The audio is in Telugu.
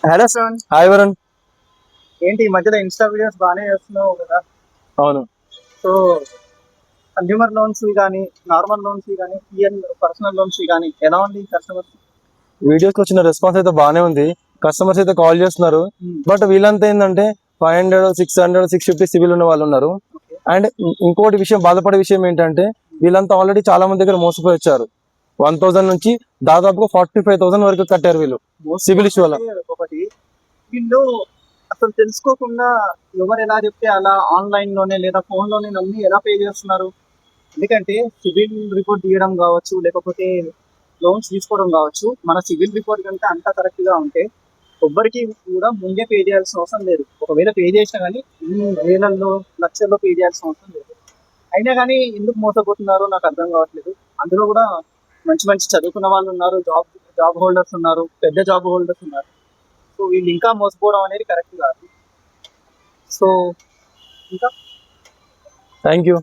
Hello Shravan, hi Varun. ఏంటి ఈ మధ్యలో ఇన్స్టా వీడియోస్ బాగానే చేస్తున్నావు కదా? అవును. సో కన్జ్యూమర్ లోన్స్ కానీ, నార్మల్ లోన్స్ కానీ, పిఎన్ పర్సనల్ లోన్స్ కానీ ఎలా ఉంది కస్టమర్స్? వీడియోస్కి వచ్చిన రెస్పాన్స్ అయితే బాగానే ఉంది. కస్టమర్స్ అయితే కాల్ చేస్తున్నారు. బట్ వీళ్ళంతా ఏంటంటే 500, 600, 650 సివిల్ ఉన్న వాళ్ళు ఉన్నారు. అండ్ ఇంకోటి విషయం, బాధపడే విషయం ఏంటంటే వీళ్ళంతా ఆల్రెడీ చాలా మంది దగ్గర మోసపోయి వచ్చారు. 1000 నుంచి దాదాపుగా 45,000 వరకు కట్టారు వీళ్ళు సివిల్ ఇష్యూ వల్ల. ఒకటి, వీళ్ళు అసలు తెలుసుకోకుండా ఎవరు ఎలా చెప్తే అలా ఆన్లైన్ లోనే లేదా ఫోన్ లోనే నమ్మి ఎలా పే చేస్తున్నారు. ఎందుకంటే సివిల్ రిపోర్ట్ తీయడం కావచ్చు, లేకపోతే లోన్స్ తీసుకోవడం కావచ్చు, మన సివిల్ రిపోర్ట్ కనుక అంతా కరెక్ట్ గా ఉంటే ఎవ్వరికి కూడా ముందే పే చేయాల్సిన అవసరం లేదు. ఒకవేళ పే చేసినా కానీ ఇన్ని వేలల్లో లక్షల్లో పే చేయాల్సిన అవసరం లేదు. అయినా కానీ ఎందుకు మోసపోతున్నారో నాకు అర్థం కావట్లేదు. అందులో కూడా మంచి మంచి చదువుకున్న వాళ్ళు ఉన్నారు, జాబ్ హోల్డర్స్ ఉన్నారు, పెద్ద జాబ్ హోల్డర్స్ ఉన్నారు. సో వీళ్ళు ఇంకా మోసపోవడం అనేది కరెక్ట్ కాదు. సో ఇంకా థ్యాంక్ యూ.